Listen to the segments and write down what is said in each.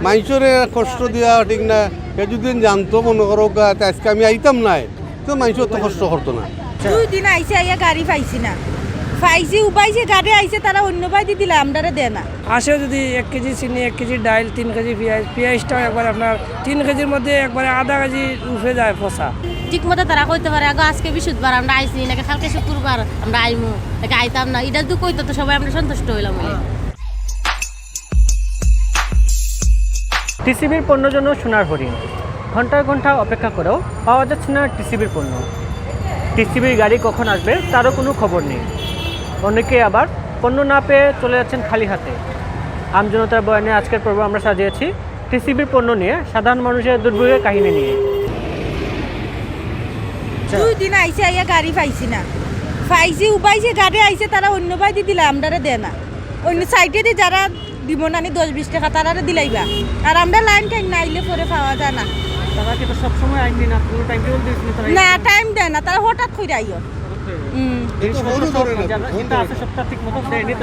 মানুষের কষ্ট দেওয়া ঠিক না। এ যদি জানতো মনে করো আজকে আমি আইতাম নাই, তো মানুষের তো কষ্ট করতো না। 2 দিন আইসে আইয়া গাড়ি পাইছি না, পাইছি উপাইছে গাড়ি আইসে তারা অন্য বাই দিয়ে দিলে আমরা দেয় না। আসেও যদি 1 কেজি চিনি, 1 কেজি ডাইল, 3 কেজি পেঁয়াজটাও একবার আপনার 3 কেজির মধ্যে একবারে আধা কেজি উঠে যায় পচা। ঠিক মতো তারা কইতে পারে আগে আজকে বৃহস্পতিবার আমরা আইসি নাকি কালকে শুক্রবার আমরা আইমু নাকি আইতাম না, এটা তো কইতো তো সবাই আমরা সন্তুষ্ট হইলাম। টিসিবির পণ্যের জন্য সোনার হরিণ, ঘন্টার ঘন্টা অপেক্ষা করেও পাওয়া যাচ্ছে না টিসিবির পণ্য। টিসিবির গাড়ি কখন আসবে তারও কোনো খবর নেই। অনেকে আবার পণ্য না পেয়ে চলে যাচ্ছেন খালি হাতে। আমজনতার বয়ানে আজকের পর্ব আমরা সাজিয়েছি টিসিবির পণ্য নিয়ে, সাধারণ মানুষের দুর্ভোগের কাহিনী নিয়ে। 2 দিন আইসে আইয়া গাড়ি পাইছি না, পাইছি উপাইছে গাড়ি আইসে তারা অন্য বাই দিয়ে দিলে আমরা দেয় না। অন্য সাইডে দিয়ে যারা দিব নানি 10-20 টাকা তারা দিলাইবা, আর আমরা লাইন টাইম না আইলে পরে পাওয়া যায় না। তারা কিন্তু সবসময় আইনি না, কোনো টাইম টেবিল দিয়েছিল তারা? না, টাইম দেয় না, তারা হঠাৎ করে আইও।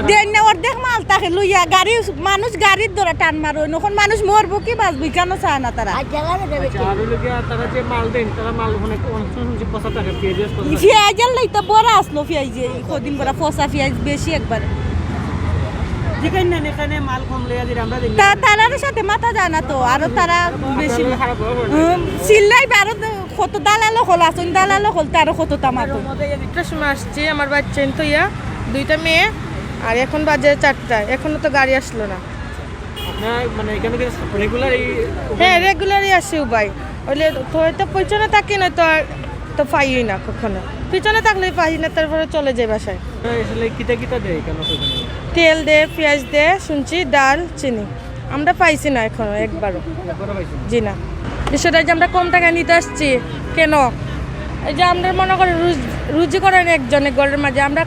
দেন না অর্ধেক মাল তাকে লইয়া গাড়ি, মানুষ গাড়ির ধরে টান মারো, এখন মানুষ মরবো কি বাঁচবো কেন চায় না তারা। তারা যে মাল দেন তারা মাল পচা থাকে, পেঁয়াজের লাই তো বড় আসলো পেঁয়াজে কদিন বড় পচা পেঁয়াজ বেশি একবার। তারার সাথে মাথা যায় না তো, আরো তারা বেশি চিল্লাই আরো কত দালালো হল আসুন, দালালো হল তারও কত তামাতো। একটার সময় আসছি, আমার বাচ্চা তো ইয়া 2টা মেয়ে, আর এখন বাজে 4টা, এখনো তো গাড়ি আসলো না। মানে এখানে রেগুলার? হ্যাঁ, রেগুলারই আসে উবাই, ওইলে হয়তো পিছনে থাকি না তো তো পাই না কখনো, পিছনে থাকলে পাই না, তারপরে চলে যায় বাসায়। কিতা দেয় কেন? তেল দে, পেঁয়াজ দে, শুনছি ডাল, চিনি। আমরা পাইছি না এখনো একবারও। জি না, বিষয়টা যে আমরা কম টাকা নিতে আসছি কেন, এই যে আমরা মনে করি রুজি করেন একজনের ঘরের মাঝে, আমরা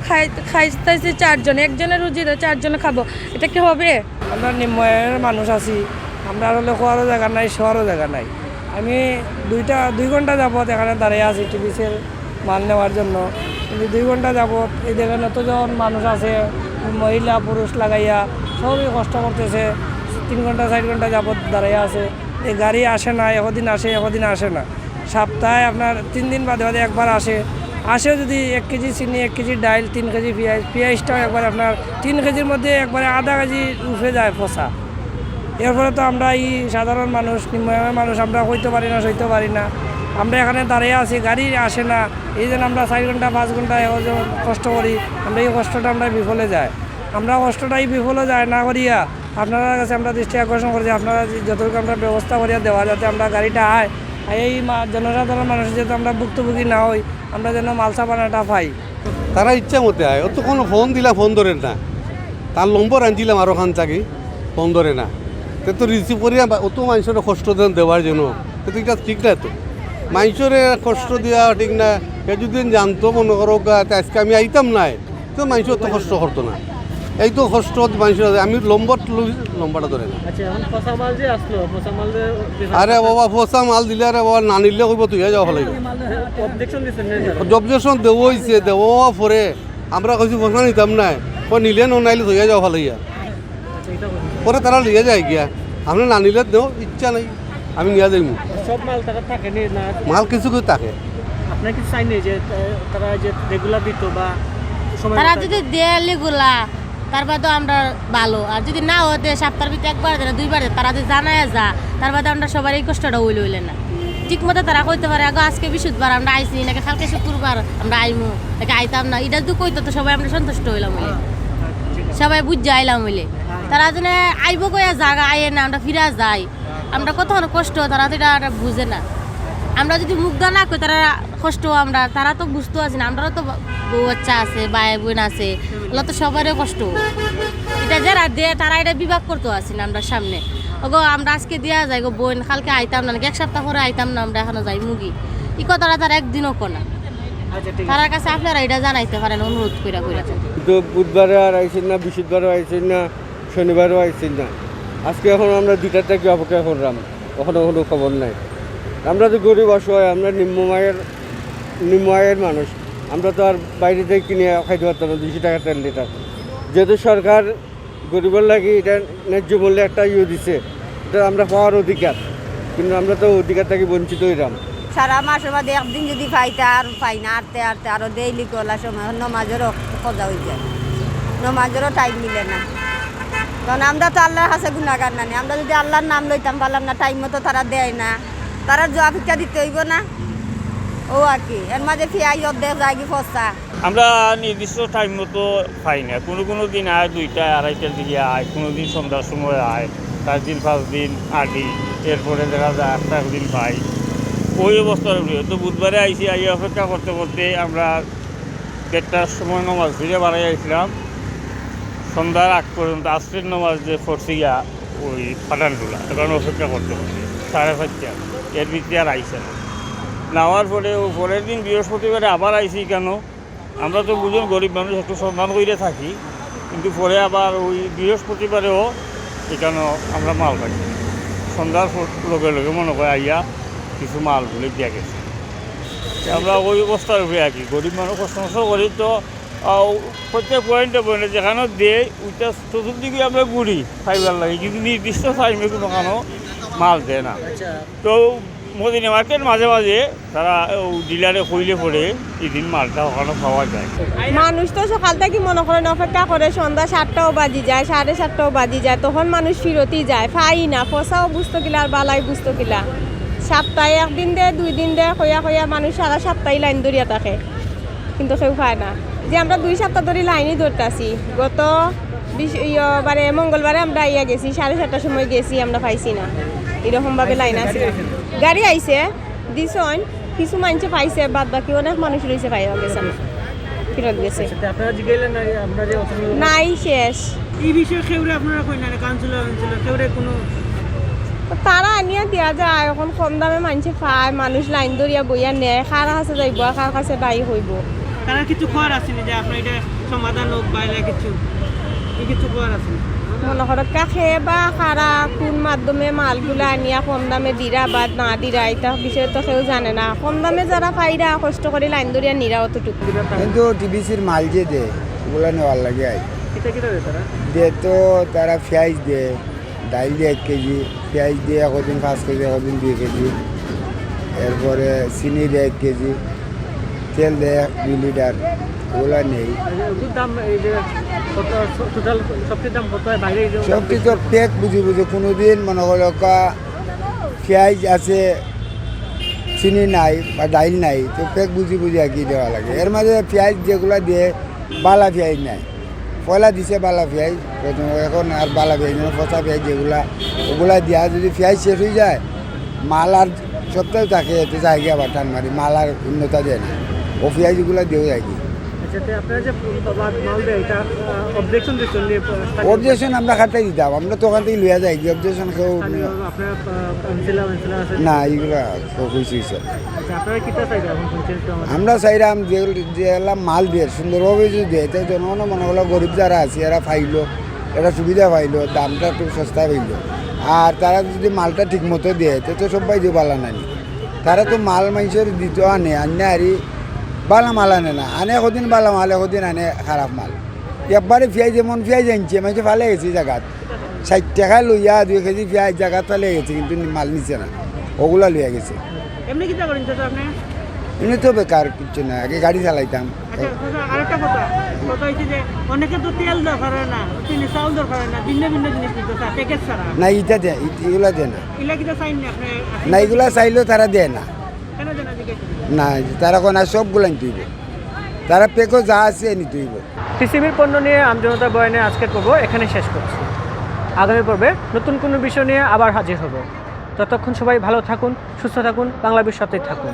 খাইতেছি 4 জন, একজনের রুজি 4 জনে খাবো, এটা কি হবে? আমরা নিম্নয়ের মানুষ আছি, আমরা হলে খোয়ারও জায়গা নাই, শোয়ারও জায়গা নাই। আমি 2 ঘন্টা যাবত এখানে দাঁড়িয়ে আছি টিভিসের মাল নেওয়ার জন্য, কিন্তু 2 ঘন্টা যাবত এই দেখেন এতজন মানুষ আছে, মহিলা পুরুষ লাগাইয়া সবই কষ্ট করতেছে। 3 ঘন্টা 4 ঘন্টা যাবত দাঁড়িয়ে আছে, এই গাড়ি আসে না, একদিন আসে একদিন আসে না। সপ্তাহে আপনার 3 দিন বাদে বাদে একবার আসেও যদি 1 কেজি চিনি, 1 কেজি ডাইল, 3 কেজি পেঁয়াজটাও একবার আপনার 3 কেজির মধ্যে একবারে আধা কেজি উঠে যায় পচা। এরপরে তো আমরা এই সাধারণ মানুষ, নিম্নআয়ের মানুষ, আমরা হইতে পারি না, সইতে পারি না। আমরা এখানে দাঁড়িয়ে আছি, গাড়ি আসে না, এই জন্য আমরা 4 ঘন্টা 5 ঘন্টা কষ্ট করি। আমরা এই কষ্টটা আমরা বিফলে যাই, আমরা কষ্টটাই বিফলে যায় না করিয়া আপনার কাছে আমরা দৃষ্টি আকর্ষণ করি যে আপনারা যতটুকু আমরা ব্যবস্থা করিয়া দেওয়া, যাতে আমরা গাড়িটা এই জনসাধারণ মানুষের যাতে আমরা ভুক্তভোগী না হই, আমরা যেন মালসা পানাটা পাই। তারা ইচ্ছা মতে আয়, অত কোনো ফোন দিলা ফোন ধরে না, তার নম্বর আনছিলাম আরো খান চাকি, ফোন ধরে না, তো রিসিভ করিয়া অত মানুষের কষ্ট দেওয়ার জন্য, তো এটা ঠিক না। তো মানুষের কষ্ট দেওয়া ঠিক না। এ যদি জানতো মনে করো আজকে আমি আইতাম নাই, তো মানুষের তো কষ্ট করতো না। এই তো কষ্ট মানুষের, আমি লম্বাটা ধরে না। আরে বাবা পচা মাল দিলে, আরে বাবা না নিলে কইব তুই যাওয়া ভালো। অবজেকশন দেওয়া হয়েছে, দেওয়া পরে আমরা কইছি পচা নিতাম নাই, নিলে নাইলে তুই যাওয়া ভালো। পরে তারা লিয়ে যায় গিয়া, আমরা না নিলে দেও, ইচ্ছা নাই আমি নিয়ে যাই। সব মাল তারা থাকে না, মাল কিছু কিছু থাকে। আপনার কি চাই নেই যে তারা যে রেগুলার দিত বা তারা যদি দেয় রেগুলা, তার বাদে আমরা ভালো, আর যদি না হতে সপ্তাহের ভিতরে 1বার দেয় 2বার দেয়, তারা যদি জানায় যা, তার বাদে আমরা সবার এই কষ্টটা হইলে না। ঠিক মতো তারা কইতে পারে আগে আজকে বৃহস্পতিবার আমরা আইসি নাকি কালকে শুক্রবার আমরা আইমু নাকি আইতাম না, এটা তো কইতো তো সবাই আমরা সন্তুষ্ট হইলাম, সবাই বুঝে আইলাম হইলে। তারা যেন আইব কইয়া জায়গা আইয়ে না, আমরা ফিরা যাই, আমরা কতক্ষণ কষ্ট তারা তো এটা বুঝে না। আমরা যদি মুগ্ধ না করি তারা কষ্ট, তারা তো বুঝতে আছি না, আমরাও তো বউ বাচ্চা আছে, ভাই বোন আছে, ওগুলো তো সবারই কষ্ট। এটা যারা দেয় তারা এটা বিভাগ করতে আছি না আমরা সামনে, ওগো আমরা আজকে দেওয়া যাই গো বোন, কালকে আইতাম না, 1 সপ্তাহ পরে আইতাম না, আমরা এখনো যাই মুগি, এই কথাটা তারা একদিনও কোনা। তার কাছে আপনারা এটা জানাইতে পারেন অনুরোধ করে। তো বুধবারে আর আইসেন না, বৃহস্পতিবারও আইসেন না, শনিবারও আইসেন না। আজকে এখন আমরা 2টার থেকে অপেক্ষা করলাম, কখনো কোনো খবর নাই। আমরা তো গরিব অসহায়, আমরা নিম্ন আয়ের মানুষ, আমরা তো আর বাইরে থেকে কিনে খাইতে পারতাম না 200 টাকা তেল লিটার। যেহেতু সরকার গরিবের লাগে এটা ন্যায্য মূল্যে একটা দিছে, এটা আমরা পাওয়ার অধিকার, কিন্তু আমরা তো অধিকারটাকে বঞ্চিত হইলাম। সারা মাসের বাদে একদিন যদি পাইতে আর পাই না, আরতে আরতে আরও ডেইলি কলা সময় নমাজেরও খোঁজা হয়ে যায়, নমাজেরও টাইম মিলে না। কারণ আমরা তো আল্লাহর কাছে গুণাগার নানি, আমরা যদি আল্লাহর নাম লইতাম পারলাম না, টাইম মতো তারা দেয় না, তারা জবাব ভিক্ষা দিতে হইব না। ও আর কি এর মাঝে ফিয়াই অর্ধেক যায় কি ফসা। আমরা নির্দিষ্ট টাইম মতো পাই না, কোনো দিন আয় 2টা 2:30টার দিকে আয়, কোনো দিন সন্ধ্যার সময় আয়, 4 দিন 5 দিন 8 দিন, এরপরে দেখা যায় 8টা দিন পাই। ওই অবস্থার উপরে তো বুধবারে আইসি, আইয়ে অপেক্ষা করতে করতে আমরা 1:30টার সময় নমাজ ফিরে বাড়াই আসলাম, সন্ধ্যার আগ পর্যন্ত আসরের নমাজ যে পড়ছি গিয়া ওই ফাটানগুলা, এখন অপেক্ষা করতে করতে 5:30, এর ভিতরে আর আইসে না। নেওয়ার পরে ও পরের দিন বৃহস্পতিবারে আবার আইসি কেন, আমরা তো বুঝুন গরিব মানুষ একটু সন্ধান করে থাকি, কিন্তু পরে আবার ওই বৃহস্পতিবারেও এখানেও আমরা মাল পাইছি। সন্ধ্যার লগে লগে মনে করে আইয়া কিছু মাল বলে দিয়া গেছে। আমরা ওই অবস্থার উপরে আর কি গরিব মানুষ কষ্ট করি, তো প্রত্যেক পয়েন্টে যেখানে দেয় ওইটা চতুর্দিকে আমরা ঘুরি ফাইবার লাগে, কিন্তু নির্দিষ্ট টাইমে কোনো মাল দেয় না। তো মদিনা মার্কেট মাঝে মাঝে তারা ডিলারে কইলে পড়ে এদিন মালটা ওখানে পাওয়া যায়। মানুষ তো সকাল থেকে মনে করেন অপেক্ষা করে, সন্ধ্যা 7টাও বাজি যায়, 7:30টাও বাজি যায়, তখন মানুষ ফিরতই যায়, পাই না। ফসাও বুঝতো কিলা আর বালাই বুঝতো কিলা। সপ্তাহে 1 দিন দেয় 2 দিন দেয়, কইয়া মানুষ সারা সপ্তাহে লাইন ধরিয়া থাকে, কিন্তু কেউ পায় না। যে আমরা 2 সপ্তাহ ধরে লাইনই ধরতেছি, গত বারে মঙ্গলবারে আমরা ইয়া গেছি, 7:30টার সময় গেছি, আমরা পাইছি না। এরকমভাবে লাইন আছে, গাড়ি আইছে দিছন, কিছু মানুষ পাইছে, বাদ বাকি অনেক মানুষ রয়েছে পাইয়া গেছে, ফিরত গেছে। আপনারা জিজ্ঞাসা না আমরা যে নাই শেষ এই বিষয়ে কেউরে আপনারা কই না কাউন্সিলর কেউরে কোনো তারা আনিয়া দেওয়া যায়, এখন কম দামে মানুষ পায়, মানুষ লাইন ধরিয়া বইয়া নেয়, কার কাছে যাইব কার কাছে দায়ী হইব। তারা কিছু খবর আছে না যে আপনার এটা সমাধান হোক বাইরে কিছু খবর আছে মনে করো কাকে বা কারা কোন মাধ্যমে মালগুলা আনিয়া কম দামে দিরা বা না দিরা, এটা বিষয়ে তো কেউ জানে না। কম দামে যারা পাইরা কষ্ট করে লাইন ধরিয়া নিরা অতটুকু। কিন্তু টিভিসির মাল যে দে ওগুলো নেওয়ার লাগে দে, তো তারা পেঁয়াজ দে, ডাল দিয়ে 1 কেজি, পেঁয়াজ দিয়ে একদিন 5 কেজি, একদিন 2 কেজি, এরপরে চিনি দেয় 1 কেজি, তেল দেয় 2 লিটার, ওগুলো নেই। সব কিছু পেক বুঝি কোনোদিন মনে করো পেঁয়াজ আছে চিনি নাই বা ডাইল নাই, তো পেক বুঝি আর কি দেওয়া লাগে। এর মাঝে পেঁয়াজ যেগুলো দিয়ে বালা পেঁয়াজ নাই, পয়লা দিছে বালা পেঁয়াজ প্রথম, এখন আর বালা পেঁয়াজ নেই, পচা পেঁয়াজ যেগুলা, ওগুলা দেওয়া যদি পেঁয়াজ শেষ হয়ে যায়, মাল আর সপ্তাহে থাকে, এতে জায়গা আবার টান মারি, মাল আর উন্নতা দেয় না, ও পেঁয়াজগুলো দেও যায় কি। অবজেকশন আমরা খাটাই দিতাম, আমরা তো ওখান থেকে লইয়া যাই কি, অবজেকশন কেউ না, এগুলো হয়েছে। আমরা চাইলাম যেগুলো মাল দিয়ে সুন্দরভাবে যদি দেয়, তো জনগণ মনে করলো গরিব যারা আছে এরা পাইলো, এরা সুবিধা পাইলো, দামটা একটু সস্তা পাইলো। আর তারা যদি মালটা ঠিক মতো দেয় তো সবাই যে বালা নানি, তারা তো মাল মানুষের দিত আনে আরি বালা মাল আনে না, আনে কদিন বালা মাল, কদিন আনে খারাপ মাল। একবারে পেঁয়াজ যেমন পেঁয়াজ আনছে মানুষ ভালো গেছে জায়গাত, 60 টাকা লইয়া 2 কেজি পেঁয়াজ জায়গাত ভালো গেছে, কিন্তু মাল নিচ্ছে না, ওগুলা লইয়া গেছে। এমনি কি করেন তো আপনি? এমনি তো বেকার কিছু না, আগে গাড়ি চালাইতাম। আরেকটা কথা হচ্ছে যে অনেকে তো তেল দরকার না, চিনি চাউল দরকার না, ভিন্ন ভিন্ন জিনিস দিতে চায় প্যাকেট ছাড়া। না এটা দেয়, এগুলা দেয় না, এগুলা কি চাইন না আপনি? না এগুলা চাইলেও তারা দেয় না, কেন দেন না তারা কোন সবগুলো নিতে হইব, তারা পেকো যা আছে নিতে হইব। টিসিবির পণ্য নিয়ে আমজনতা বয়ানে আজকের পর্ব এখানে শেষ করছি। আগামী পর্বে নতুন কোনো বিষয় নিয়ে আবার হাজির হব। ততক্ষণ সবাই ভালো থাকুন, সুস্থ থাকুন, বাংলা বিষয়তেই থাকুন।